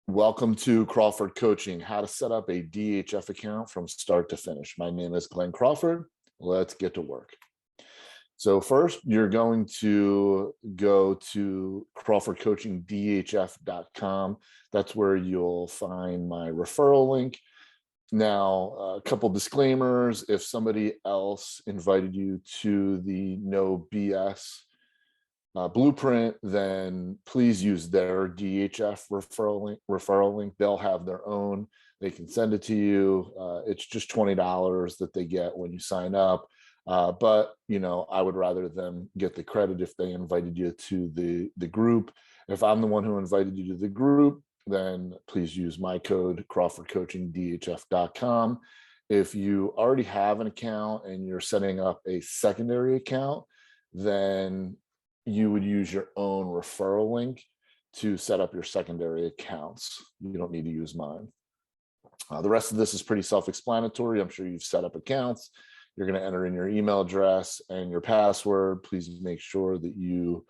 Welcome to Crawford Coaching, how to set up a DHF account from start to finish. My name is Glenn Crawford. Let's get to work. So first, you're going to go to crawfordcoachingdhf.com. That's where you'll find my referral link. Now, a couple disclaimers. If somebody else invited you to the No BS blueprint, then please use their DHF referral link. They'll have their own. They can send it to you. It's just $20 that they get when you sign up. But I would rather them get the credit if they invited you to the group. If I'm the one who invited you to the group, then please use my code crawfordcoachingdhf.com. If you already have an account and you're setting up a secondary account, then you would use your own referral link to set up your secondary accounts. You don't need to use mine. The rest of this is pretty self-explanatory. I'm sure you've set up accounts. You're going to enter in your email address and your password. Please make sure that you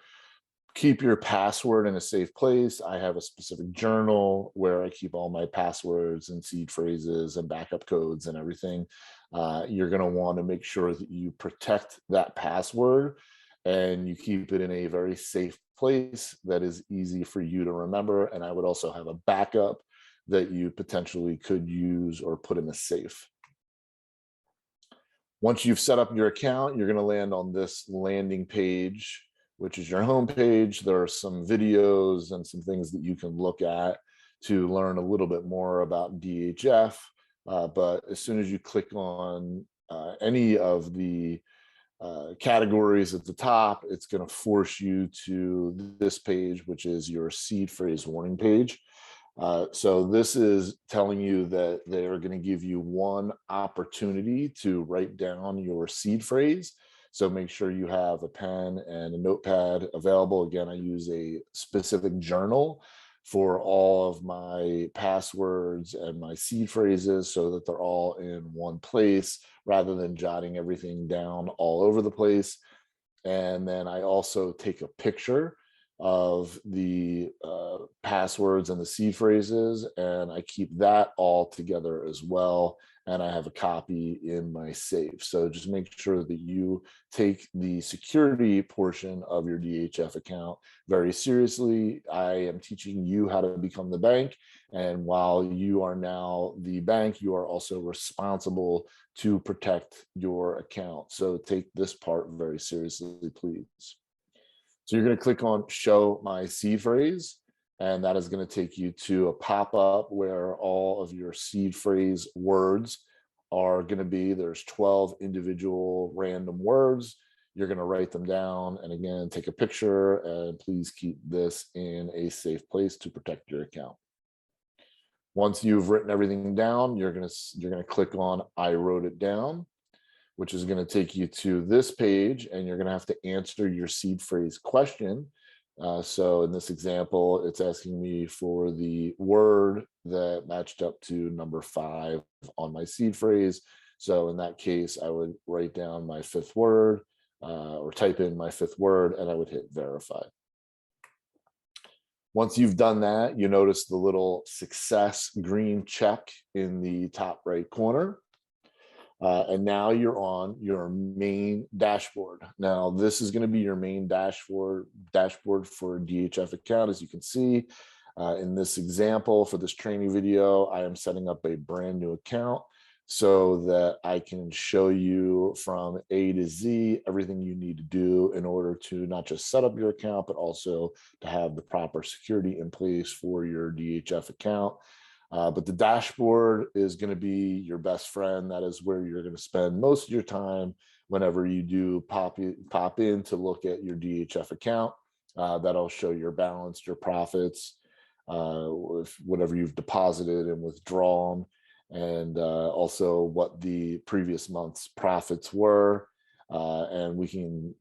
keep your password in a safe place. I have a specific journal where I keep all my passwords and seed phrases and backup codes and everything. You're going to want to make sure that you protect that password and you keep it in a very safe place that is easy for you to remember. And I would also have a backup that you potentially could use or put in a safe. Once you've set up your account, you're going to land on this landing page, which is your home page. There are some videos and some things that you can look at to learn a little bit more about DHF. But as soon as you click on any of the categories at the top, it's going to force you to this page, which is your seed phrase warning page. So this is telling you that they are going to give you one opportunity to write down your seed phrase. So make sure you have a pen and a notepad available. Again, I use a specific journal for all of my passwords and my seed phrases so that they're all in one place rather than jotting everything down all over the place. And then I also take a picture of the passwords and the seed phrases, and I keep that all together as well. And I have a copy in my safe. So just make sure that you take the security portion of your DHF account very seriously. I am teaching you how to become the bank. And while you are now the bank, you are also responsible to protect your account. So take this part very seriously, please. So you're going to click on show my seed phrase, and that is going to take you to a pop-up where all of your seed phrase words are going to be. There's 12 individual random words. You're going to write them down, and again, take a picture, and please keep this in a safe place to protect your account. Once you've written everything down, you're going to click on I wrote it down, which is going to take you to this page, and you're going to have to answer your seed phrase question. So in this example, it's asking me for the word that matched up to number 5 on my seed phrase. So in that case, I would write down my 5th word or type in my 5th word, and I would hit verify. Once you've done that, you notice the little success green check in the top right corner. And now you're on your main dashboard. Now, this is going to be your main dashboard for DHF account. As you can see in this example for this training video, I am setting up a brand new account so that I can show you from A to Z everything you need to do in order to not just set up your account, but also to have the proper security in place for your DHF account. But the dashboard is going to be your best friend. That is where you're going to spend most of your time whenever you do pop in to look at your DHF account. That'll show your balance, your profits, whatever you've deposited and withdrawn, and also what the previous month's profits were. And we can,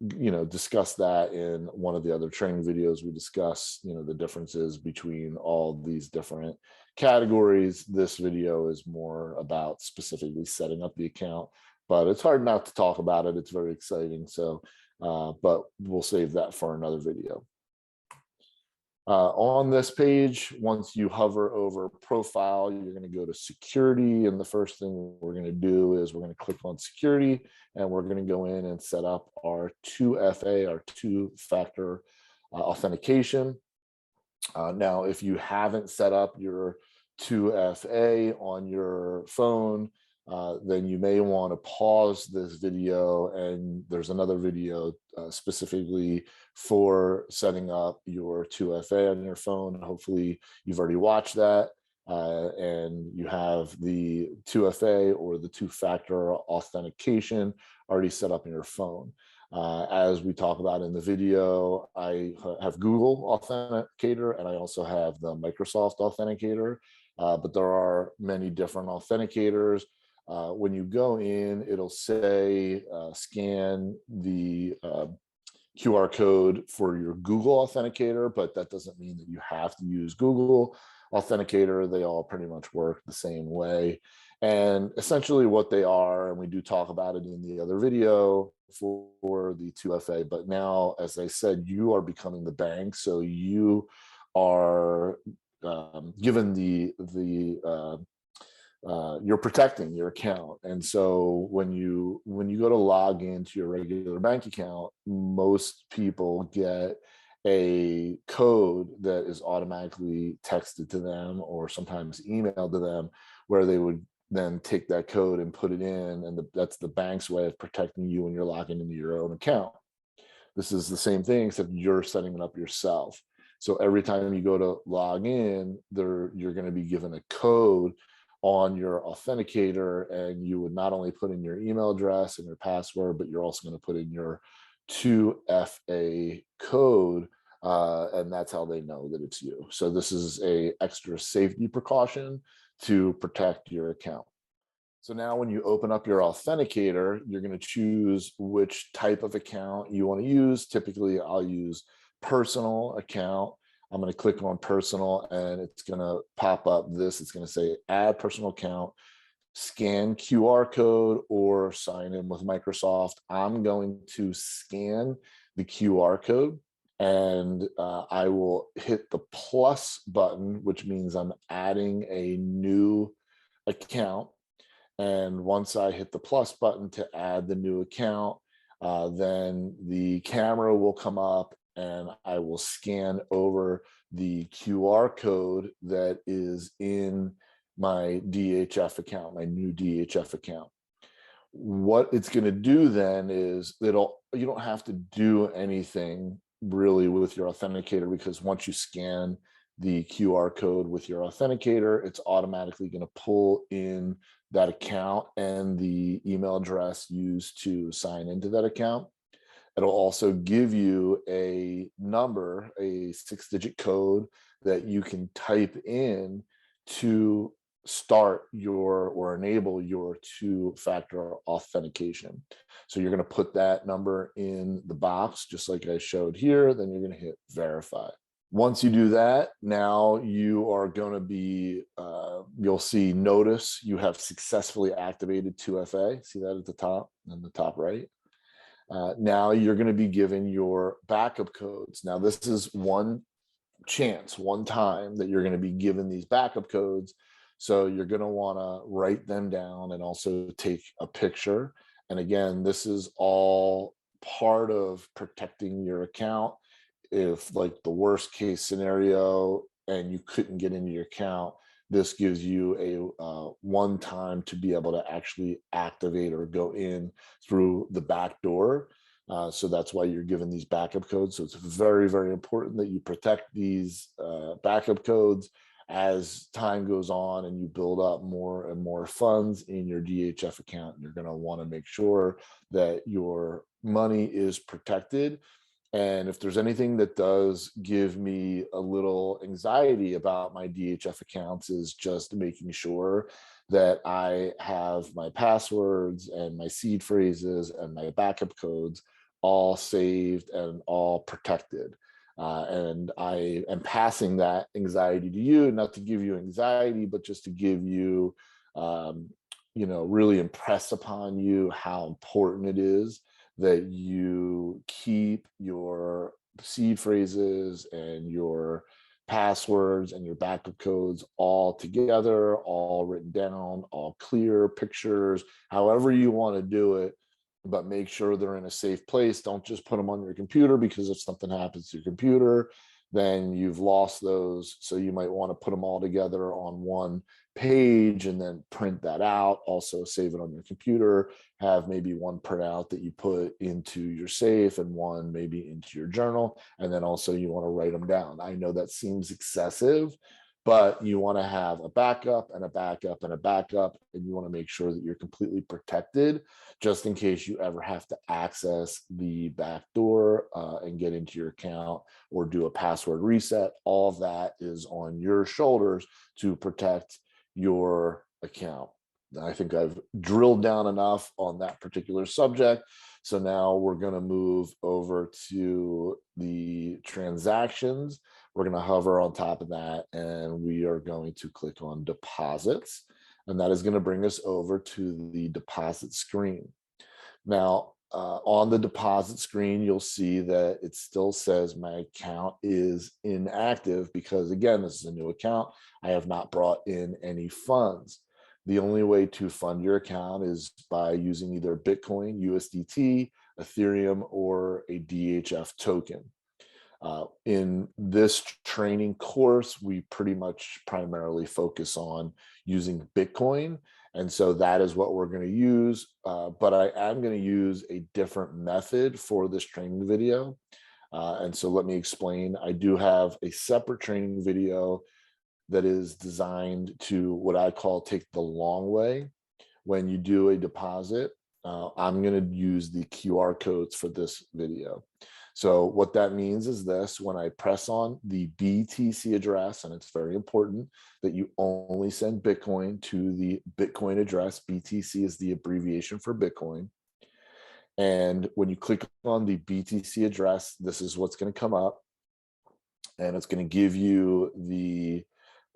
discuss that in one of the other training videos. We discuss, the differences between all these different categories. This video is more about specifically setting up the account, but it's hard not to talk about it. It's very exciting. So, but we'll save that for another video. On this page, once you hover over profile, you're going to go to security. And the first thing we're going to do is we're going to click on security, and we're going to go in and set up our 2FA, our two-factor authentication. Now, if you haven't set up your 2FA on your phone, then you may want to pause this video, and there's another video specifically for setting up your 2FA on your phone. Hopefully you've already watched that, and you have the 2FA or the two-factor authentication already set up in your phone. As we talk about in the video, I have Google Authenticator, and I also have the Microsoft Authenticator, but there are many different authenticators. When you go in, it'll say scan the QR code for your Google Authenticator, but that doesn't mean that you have to use Google Authenticator. They all pretty much work the same way. And essentially what they are, and we do talk about it in the other video for the 2FA, but now, as I said, you are becoming the bank. So you are given you're protecting your account. And so when you go to log into your regular bank account, most people get a code that is automatically texted to them or sometimes emailed to them, where they would then take that code and put it in, and that's the bank's way of protecting you when you're logging into your own account. This is the same thing, except you're setting it up yourself. So every time you go to log in, you're going to be given a code on your authenticator, and you would not only put in your email address and your password, but you're also going to put in your 2FA code, and that's how they know that it's you. So this is a extra safety precaution to protect your account. So now when you open up your authenticator, you're going to choose which type of account you want to use. Typically, I'll use personal account. I'm going to click on personal, and it's going to pop up this. It's going to say add personal account, scan QR code, or sign in with Microsoft. I'm going to scan the QR code, and I will hit the plus button, which means I'm adding a new account. And once I hit the plus button to add the new account, then the camera will come up, and I will scan over the QR code that is in my DHF account, my new DHF account. What it's going to do then is you don't have to do anything really with your authenticator, because once you scan the QR code with your authenticator, it's automatically going to pull in that account and the email address used to sign into that account. It'll also give you a number, a 6-digit code that you can type in to start or enable your two-factor authentication. So you're going to put that number in the box, just like I showed here. Then you're going to hit verify. Once you do that, now you are going to be, you'll see notice you have successfully activated 2FA. See that at the top, in the top right? Now you're going to be given your backup codes. Now this is one time that you're going to be given these backup codes. So you're going to want to write them down and also take a picture. And again, this is all part of protecting your account. If, like, the worst case scenario and you couldn't get into your account, this gives you a one time to be able to actually activate or go in through the back door. So that's why you're given these backup codes. So it's very, very important that you protect these backup codes as time goes on and you build up more and more funds in your DHF account. You're going to want to make sure that your money is protected. And if there's anything that does give me a little anxiety about my DHF accounts, is just making sure that I have my passwords and my seed phrases and my backup codes all saved and all protected. And I am passing that anxiety to you, not to give you anxiety, but just to give you, really impress upon you how important it is that you keep your seed phrases and your passwords and your backup codes all together, all written down, all clear pictures, however you want to do it, but make sure they're in a safe place. Don't just put them on your computer, because if something happens to your computer, then you've lost those. So you might want to put them all together on one page and then print that out. Also save it on your computer, have maybe one printout that you put into your safe and one maybe into your journal. And then also you want to write them down. I know that seems excessive, but you want to have a backup and a backup and a backup, and you want to make sure that you're completely protected just in case you ever have to access the back door and get into your account or do a password reset. All of that is on your shoulders to protect your account. I think I've drilled down enough on that particular subject. So now we're going to move over to the transactions. We're going to hover on top of that, and we are going to click on deposits. And that is going to bring us over to the deposit screen. Now, on the deposit screen, you'll see that it still says my account is inactive because, again, this is a new account. I have not brought in any funds. The only way to fund your account is by using either Bitcoin, USDT, Ethereum, or a DHF token. In this training course, we pretty much primarily focus on using Bitcoin. And so that is what we're going to use. But I am going to use a different method for this training video. And so let me explain. I do have a separate training video that is designed to what I call take the long way. When you do a deposit, I'm going to use the QR codes for this video. So what that means is this: when I press on the BTC address, and it's very important that you only send Bitcoin to the Bitcoin address. BTC is the abbreviation for Bitcoin. And when you click on the BTC address, this is what's going to come up. And it's going to give you the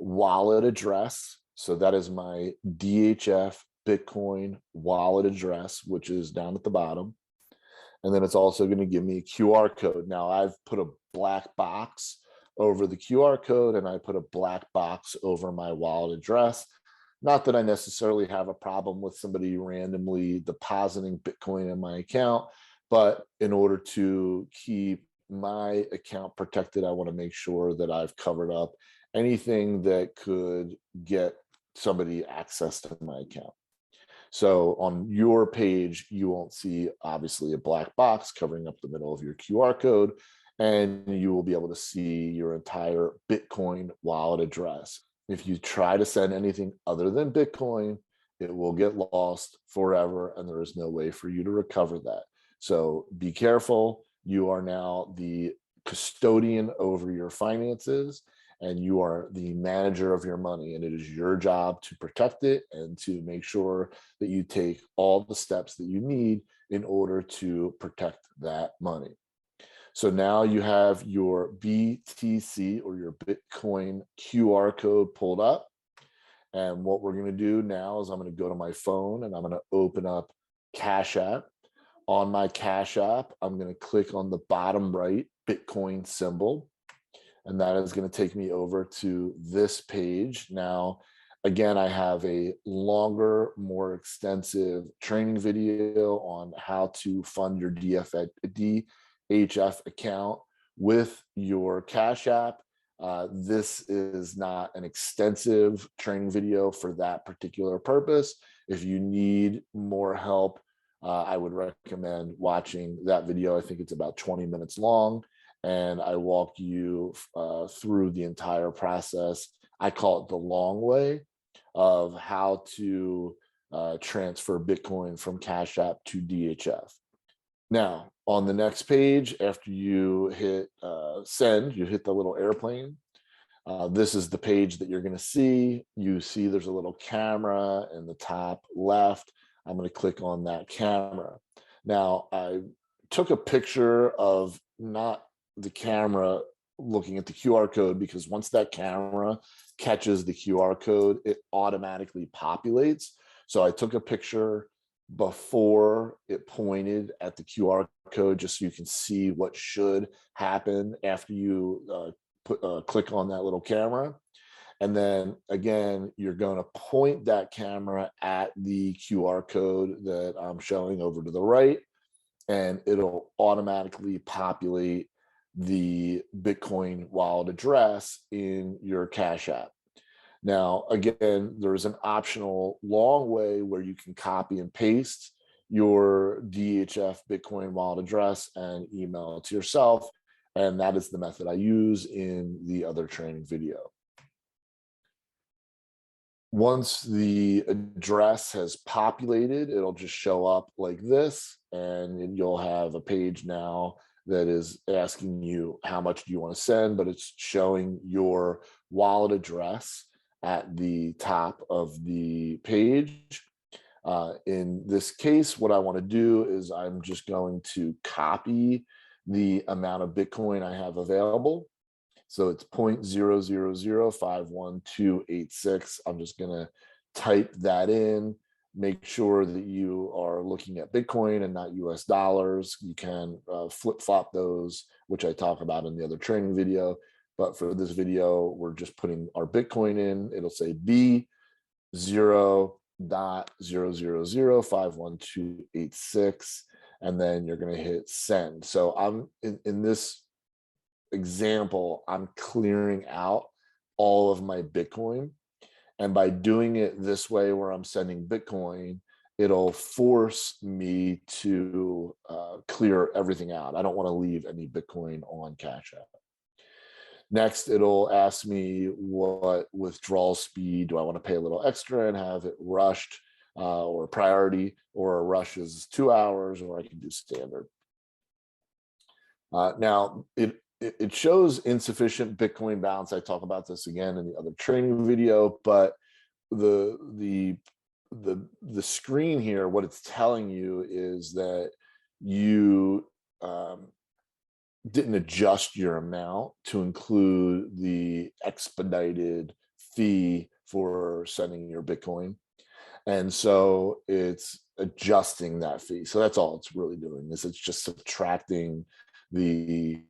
wallet address. So that is my DHF Bitcoin wallet address, which is down at the bottom. And then it's also going to give me a QR code. Now I've put a black box over the QR code, and I put a black box over my wallet address. Not that I necessarily have a problem with somebody randomly depositing Bitcoin in my account, but in order to keep my account protected, I want to make sure that I've covered up anything that could get somebody access to my account. So on your page, you won't see obviously a black box covering up the middle of your QR code, and you will be able to see your entire Bitcoin wallet address. If you try to send anything other than Bitcoin, it will get lost forever, and there is no way for you to recover that. So be careful. You are now the custodian over your finances, and you are the manager of your money, and it is your job to protect it and to make sure that you take all the steps that you need in order to protect that money. So now you have your BTC or your Bitcoin QR code pulled up. And what we're going to do now is I'm going to go to my phone and I'm going to open up Cash App. On my Cash App, I'm going to click on the bottom right Bitcoin symbol. And that is going to take me over to this page. Now, again, I have a longer, more extensive training video on how to fund your DHF account with your Cash App. This is not an extensive training video for that particular purpose. If you need more help, I would recommend watching that video. I think it's about 20 minutes long. And I walk you through the entire process. I call it the long way of how to transfer Bitcoin from Cash App to DHF. Now, on the next page, after you hit send, you hit the little airplane. This is the page that you're going to see. You see there's a little camera in the top left. I'm going to click on that camera. Now, I took a picture of not the camera looking at the QR code, because once that camera catches the QR code, it automatically populates. So I took a picture before it pointed at the QR code, just so you can see what should happen after you click on that little camera. And then again, you're going to point that camera at the QR code that I'm showing over to the right, and it'll automatically populate the Bitcoin wallet address in your Cash App. Now, again, there's an optional long way where you can copy and paste your DHF Bitcoin wallet address and email it to yourself. And that is the method I use in the other training video. Once the address has populated, it'll just show up like this, and you'll have a page now that is asking you how much do you want to send, but it's showing your wallet address at the top of the page. In this case, what I want to do is I'm just going to copy the amount of Bitcoin I have available. So it's 0.0005126. I'm just going to type that in. Make sure that you are looking at Bitcoin and not US dollars. You can flip-flop those, which I talk about in the other training video. But for this video, we're just putting our Bitcoin in. It'll say B0.0005126, and then you're going to hit send. So I'm in this example, I'm clearing out all of my Bitcoin. And by doing it this way, where I'm sending Bitcoin, it'll force me to clear everything out. I don't want to leave any Bitcoin on Cash App. Next, it'll ask me what withdrawal speed. Do I want to pay a little extra and have it rushed or priority, or a rush is 2 hours, or I can do standard. Now, it shows insufficient Bitcoin balance. I talk about this again in the other training video, but the screen here, what it's telling you is that you didn't adjust your amount to include the expedited fee for sending your Bitcoin. And so it's adjusting that fee. So that's all it's really doing, is it's just subtracting the,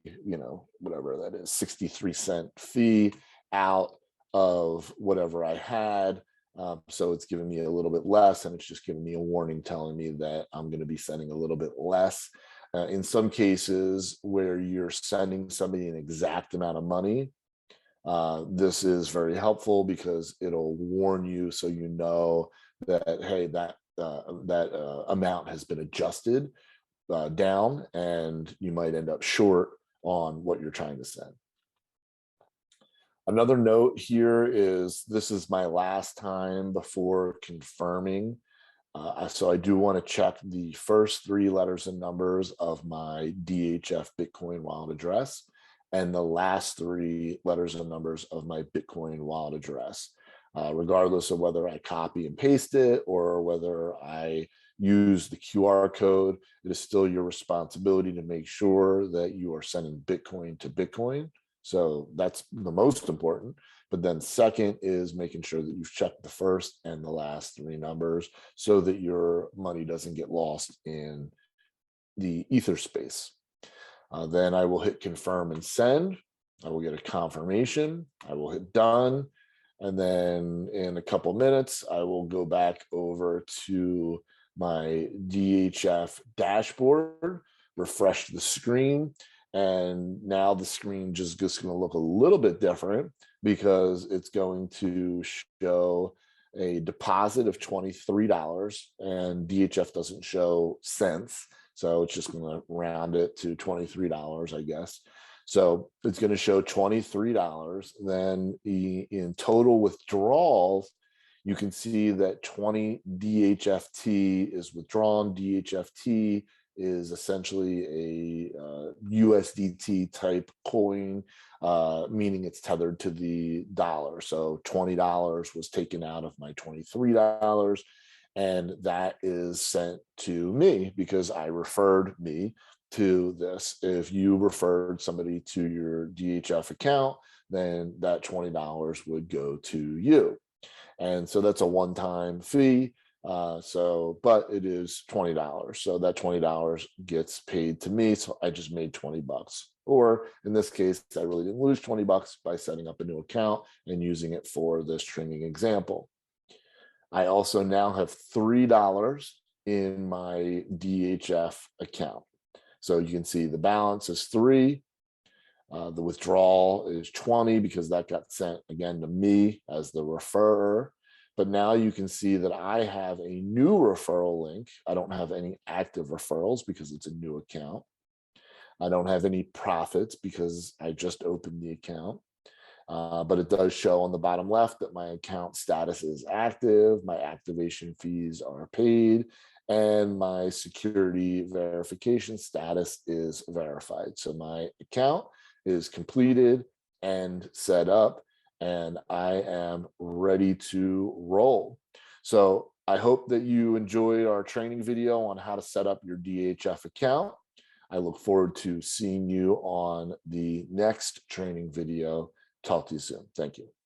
whatever that is, 63-cent fee out of whatever I had. So it's giving me a little bit less, and it's just giving me a warning telling me that I'm going to be sending a little bit less. In some cases where you're sending somebody an exact amount of money, this is very helpful because it'll warn you, so you know that, hey, that amount has been adjusted down, and you might end up short on what you're trying to send. Another note here is this is my last time before confirming. So I do want to check the first 3 letters and numbers of my DHF Bitcoin wallet address and the last 3 letters and numbers of my Bitcoin wallet address. Regardless of whether I copy and paste it or whether I use the QR code, it is still your responsibility to make sure that you are sending Bitcoin to Bitcoin. So that's the most important. But then second is making sure that you've checked the first and the last 3 numbers so that your money doesn't get lost in the ether space. Then I will hit confirm and send. I will get a confirmation. I will hit done. And then in a couple minutes, I will go back over to my DHF dashboard, refresh the screen. And now the screen just going to look a little bit different because it's going to show a deposit of $23, and DHF doesn't show cents. So it's just going to round it to $23, I guess. So it's going to show $23. Then in total withdrawals, you can see that 20 DHFT is withdrawn. DHFT is essentially a USDT type coin, meaning it's tethered to the dollar. So $20 was taken out of my $23, and that is sent to me because I referred me to this. If you referred somebody to your DHF account, then that $20 would go to you. And so that's a one-time fee. But it is $20. So that $20 gets paid to me. So I just made 20 bucks. Or in this case, I really didn't lose 20 bucks by setting up a new account and using it for this training example. I also now have $3 in my DHF account. So you can see the balance is 3. The withdrawal is 20 because that got sent again to me as the referrer. But now you can see that I have a new referral link. I don't have any active referrals because it's a new account. I don't have any profits because I just opened the account. But it does show on the bottom left that my account status is active, my activation fees are paid, and my security verification status is verified. So my account is completed and set up, and I am ready to roll. So I hope that you enjoyed our training video on how to set up your DHF account. I look forward to seeing you on the next training video. Talk to you soon. Thank you.